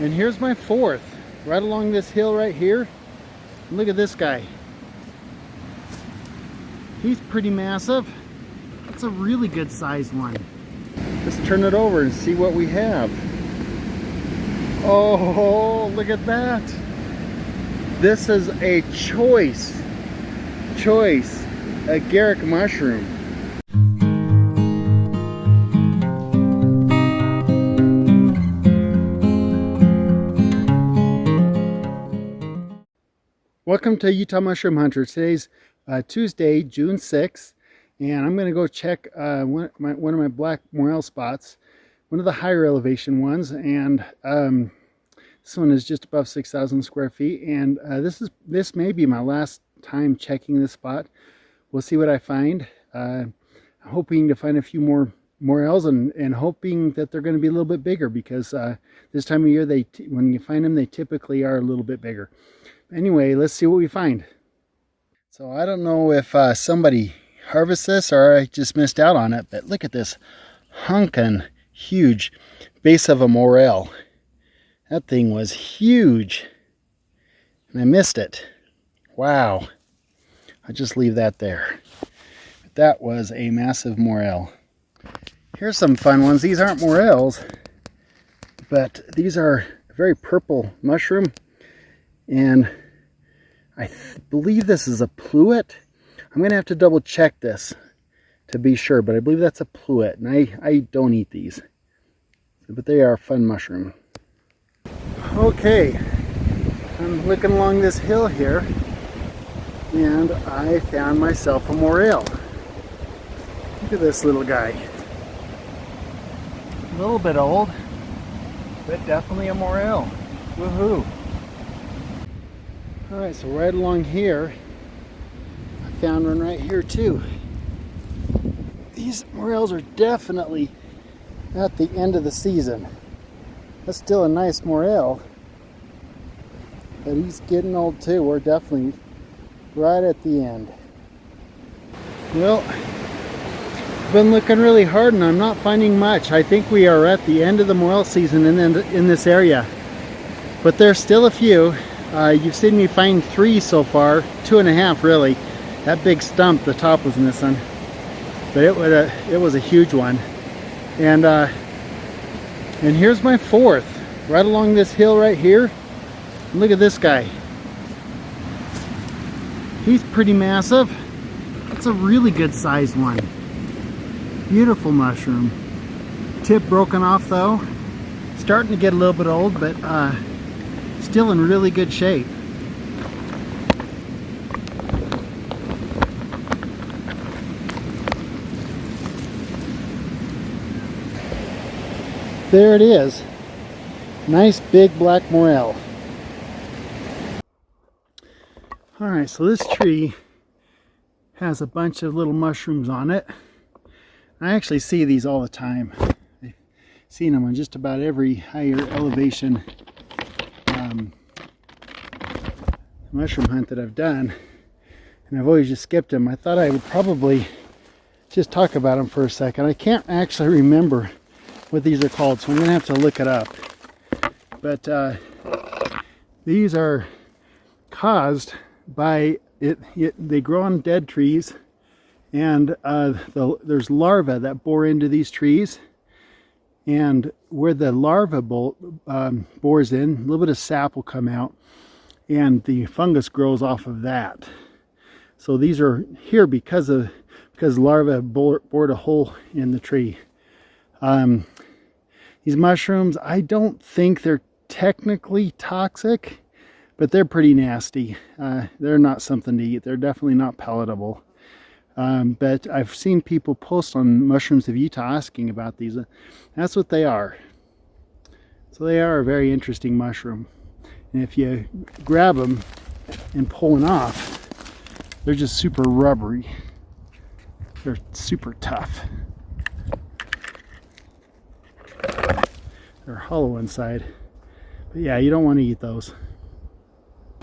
And here's my fourth, right along this hill right here. Look at this guy. He's pretty massive. That's a really good sized one. Let's turn it over and see what we have. Oh, look at that. This is a choice agaric mushroom. Welcome to Utah Mushroom Hunter. Today's Tuesday, June 6th, and I'm going to go check one of my black morel spots, one of the higher elevation ones, and this one is just above 6,000 square feet, and this may be my last time checking this spot. We'll see what I find. I'm hoping to find a few more morels, and hoping that they're going to be a little bit bigger, because this time of year, when you find them, they typically are a little bit bigger. Anyway, let's see what we find. So I don't know if somebody harvested this or I just missed out on it, but look at this hunkin' huge base of a morel. That thing was huge, and I missed it. Wow. I'll just leave that there. But that was a massive morel. Here's some fun ones. These aren't morels, but these are a very purple mushroom, and I believe this is a pluet. I'm going to have to double check this to be sure, but I believe that's a pluet, and I don't eat these, but they are a fun mushroom. Okay, I'm looking along this hill here, and I found myself a morel. Look at this little guy. A little bit old, but definitely a morel. Woohoo! Alright, so right along here, I found one right here too. These morels are definitely at the end of the season. That's still a nice morel, but he's getting old too. We're definitely right at the end. Well, I've been looking really hard and I'm not finding much. I think we are at the end of the morel season in this area, but there's still a few. You've seen me find 3 so far, 2.5 really. That big stump, the top was missing, but it was a huge one. And here's my fourth, right along this hill right here. Look at this guy. He's pretty massive. That's a really good sized one. Beautiful mushroom. Tip broken off though. Starting to get a little bit old, but still in really good shape. There it is. Nice big black morel. Alright, so this tree has a bunch of little mushrooms on it. I actually see these all the time. I've seen them on just about every higher elevation mushroom hunt that I've done, and I've always just skipped them. I thought I would probably just talk about them for a second. I can't actually remember what these are called, so I'm gonna have to look it up. But these are caused by they grow on dead trees, and there's larvae that bore into these trees, and where the larva bores in, a little bit of sap will come out, and the fungus grows off of that. So these are here because larvae bored a hole in the tree. These mushrooms, I don't think they're technically toxic, but they're pretty nasty. They're not something to eat. They're definitely not palatable. But I've seen people post on Mushrooms of Utah asking about these. That's what they are. So they are a very interesting mushroom. And if you grab them and pull them off, they're just super rubbery. They're super tough. They're hollow inside. But yeah, you don't want to eat those.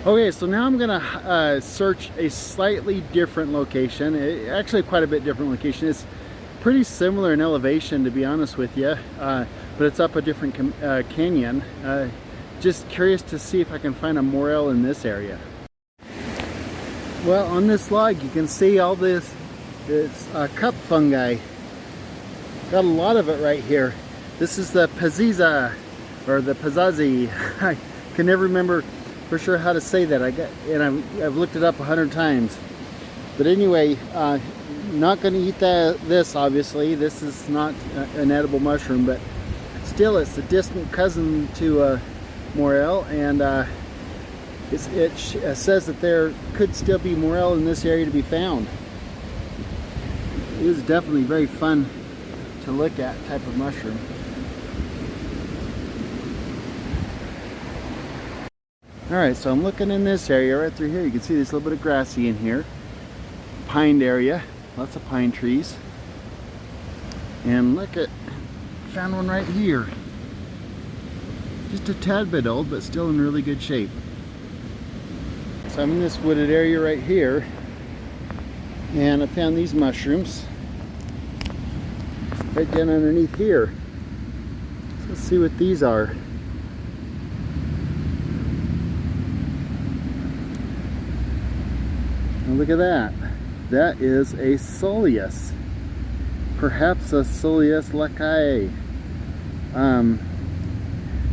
Okay, so now I'm gonna search a slightly different location. Actually quite a bit different location. It's pretty similar in elevation, to be honest with you, but it's up a different canyon. just curious to see if I can find a morel in this area. Well, on this log you can see all this cup fungi. Got a lot of it right here. This is the Paziza, or the Pazazi. I can never remember for sure how to say that. I've looked it up 100 times. But anyway, not going to eat this obviously. This is not an edible mushroom, but still it's a distant cousin to morel, and it says that there could still be morel in this area to be found. It is definitely very fun to look at type of mushroom. Alright, so I'm looking in this area right through here. You can see there's a little bit of grassy in here. Pine area, lots of pine trees. And look at, found one right here. Just a tad bit old, but still in really good shape. So I'm in this wooded area right here, and I found these mushrooms right down underneath here. So let's see what these are. And look at that. That is a Suillus. Perhaps a Suillus Lakei.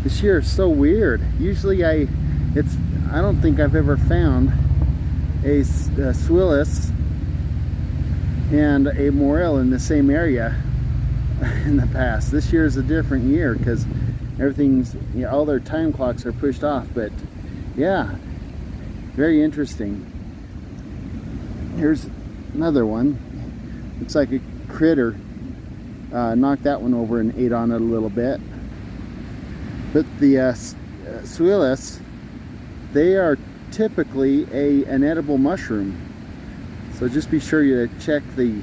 This year is so weird. Usually I don't think I've ever found a Suillus and a morel in the same area in the past. This year is a different year because everything's, you know, all their time clocks are pushed off. But yeah, very interesting. Here's another one. Looks like a critter knocked that one over and ate on it a little bit. But the Suillus, they are typically an edible mushroom. So just be sure you check the,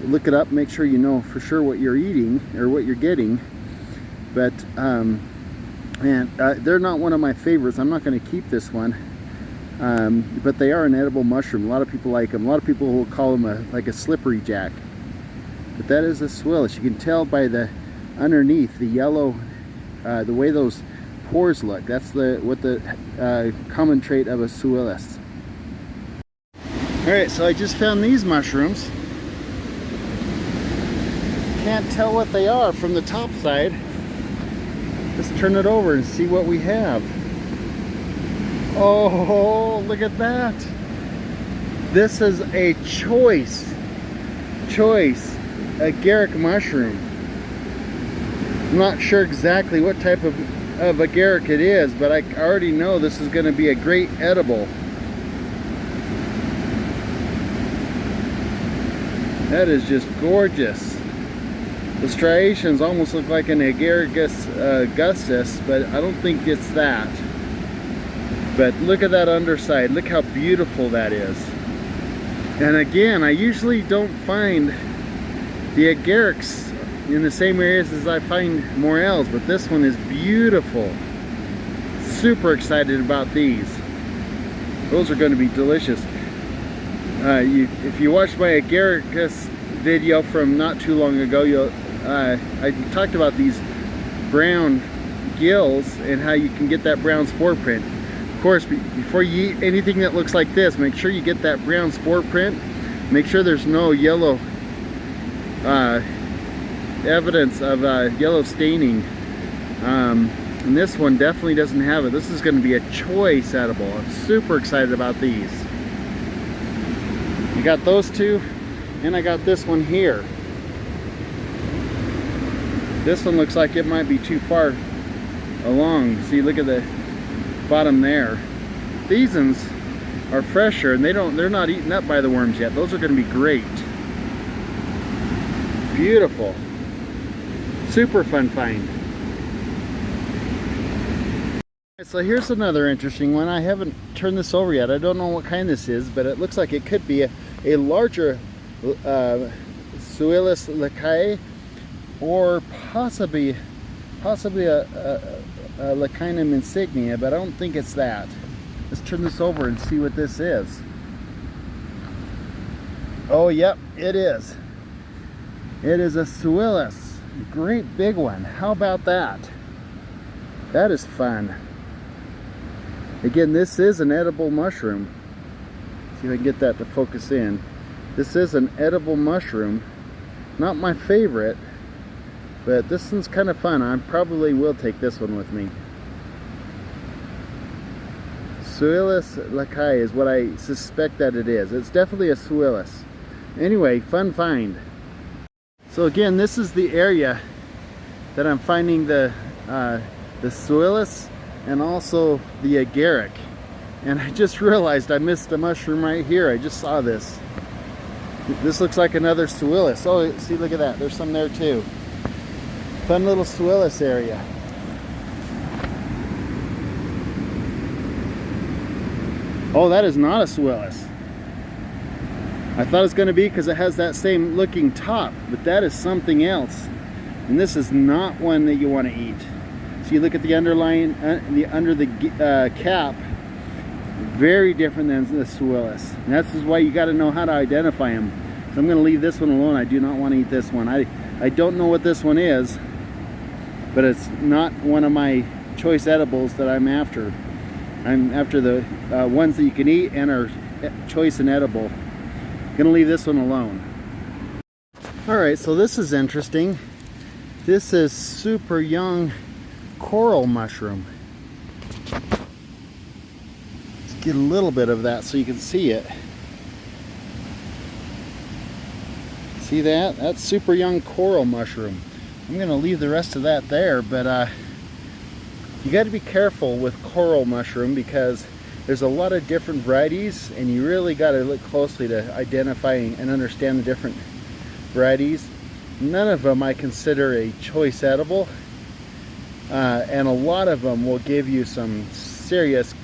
look it up, make sure you know for sure what you're eating or what you're getting. But they're not one of my favorites. I'm not going to keep this one. But they are an edible mushroom. A lot of people like them. A lot of people will call them like a slippery jack. But that is a Suillus. You can tell by the underneath, the yellow, the way those pores look. That's what the common trait of a Suillus. Alright, so I just found these mushrooms. Can't tell what they are from the top side. Let's turn it over and see what we have. Oh, look at that. This is a choice agaric mushroom. I'm not sure exactly what type of agaric it is, but I already know this is going to be a great edible. That is just gorgeous. The striations almost look like an Agaricus augustus, but I don't think it's that. But look at that underside. Look how beautiful that is. And again, I usually don't find the agarics in the same areas as I find morels, but this one is beautiful. Super excited about these. Those are going to be delicious. If you watched my Agaricus video from not too long ago, I talked about these brown gills and how you can get that brown spore print. Of course, before you eat anything that looks like this, make sure you get that brown spore print. Make sure there's no yellow evidence of yellow staining. And this one definitely doesn't have it. This is going to be a choice edible. I'm super excited about these. I got those two, and I got this one here. This one looks like it might be too far along. See, look at the bottom there. These ones are fresher, and they're not eaten up by the worms yet. Those are going to be great. Beautiful. Super fun find. So here's another interesting one. I haven't turned this over yet. I don't know what kind this is, but it looks like it could be a larger Suillus Lakei, or possibly a Lacanum insignia, but I don't think it's that. Let's turn this over and see what this is. Oh, yep, it is. It is a Suillus. great big one. How about that? That is fun. Again, this is an edible mushroom. See if I can get that to focus in. This is an edible mushroom. Not my favorite, but this one's kind of fun. I probably will take this one with me. Suillus Lakei is what I suspect that it is. It's definitely a Suillus. Anyway, fun find. So again, this is the area that I'm finding the Suillus and also the Agaric. And I just realized I missed a mushroom right here. I just saw this. This looks like another Suillus. Oh, see, look at that. There's some there too. Fun little Suillus area. Oh, that is not a Suillus. I thought it was going to be because it has that same looking top, but that is something else. And this is not one that you want to eat. So you look at the underlying, under the cap, very different than the Suillus. And that's why you got to know how to identify them. So I'm going to leave this one alone. I do not want to eat this one. I don't know what this one is, but it's not one of my choice edibles that I'm after. I'm after the ones that you can eat and are choice and edible. I'm gonna leave this one alone. Alright, so this is interesting. This is super young coral mushroom. Let's get a little bit of that so you can see it. See that? That's super young coral mushroom. I'm gonna leave the rest of that there, but you got to be careful with coral mushroom because there's a lot of different varieties, and you really got to look closely to identify and understand the different varieties. None of them I consider a choice edible, and a lot of them will give you some serious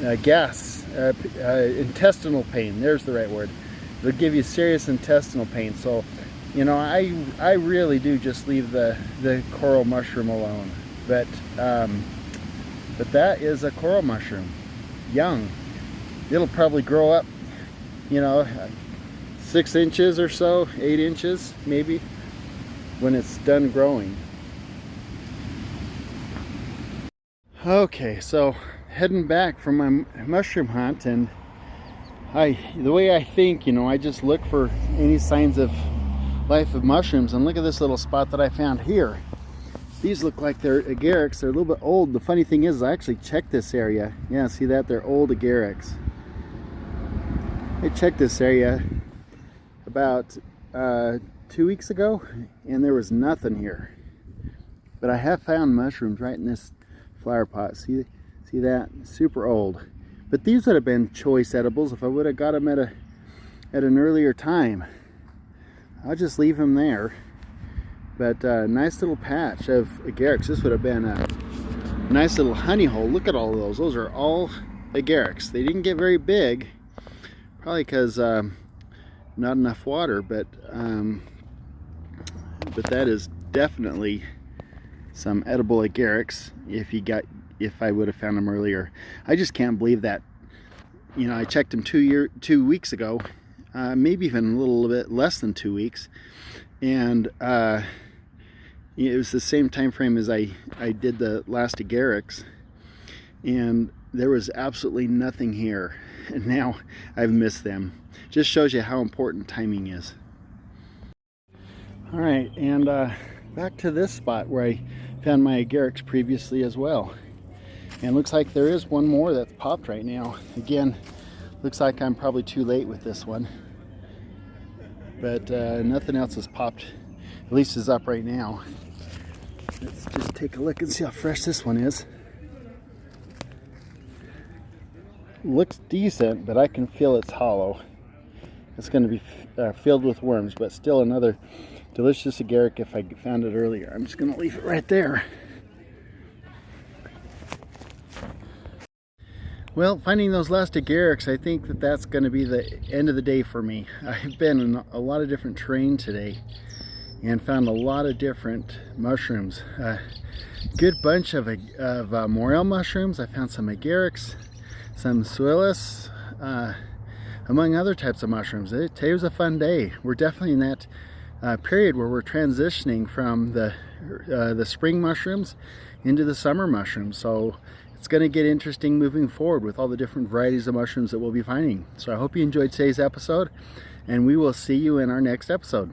intestinal pain. There's the right word. It'll give you serious intestinal pain. So, you know, I really do just leave the coral mushroom alone. But that is a coral mushroom, young. It'll probably grow up, you know, 6 inches or so, 8 inches maybe, when it's done growing. Okay, so heading back from my mushroom hunt, and the way I think, you know, I just look for any signs of life of mushrooms, and look at this little spot that I found here. These look like they're Agarics. They're a little bit old. The funny thing is I actually checked this area. Yeah, see that? They're old Agarics. I checked this area about 2 weeks ago, and there was nothing here. But I have found mushrooms right in this flower pot. See that? Super old. But these would have been choice edibles if I would have got them at an earlier time. I'll just leave them there. But nice little patch of Agarics. This would have been a nice little honey hole. Look at all of those. Those are all Agarics. They didn't get very big, probably because not enough water. But that is definitely some edible Agarics. If I would have found them earlier, I just can't believe that. You know, I checked them 2 weeks ago. Maybe even a little bit less than 2 weeks, and it was the same time frame as I did the last Agarics, and there was absolutely nothing here, and now I've missed them. Just shows you how important timing is. All right, and back to this spot where I found my Agarics previously as well, and looks like there is one more that's popped right now. Again, looks like I'm probably too late with this one, but nothing else has popped, at least is up right now. Let's just take a look and see how fresh this one is. Looks decent, but I can feel it's hollow. It's going to be filled with worms, but still another delicious Agaric if I found it earlier. I'm just going to leave it right there. Well, finding those last Agarics, I think that's going to be the end of the day for me. I've been in a lot of different terrain today and found a lot of different mushrooms. Good bunch of morel mushrooms. I found some Agarics, some Suillus, among other types of mushrooms. Today was a fun day. We're definitely in that period where we're transitioning from the spring mushrooms into the summer mushrooms. So it's going to get interesting moving forward with all the different varieties of mushrooms that we'll be finding. So I hope you enjoyed today's episode, and we will see you in our next episode.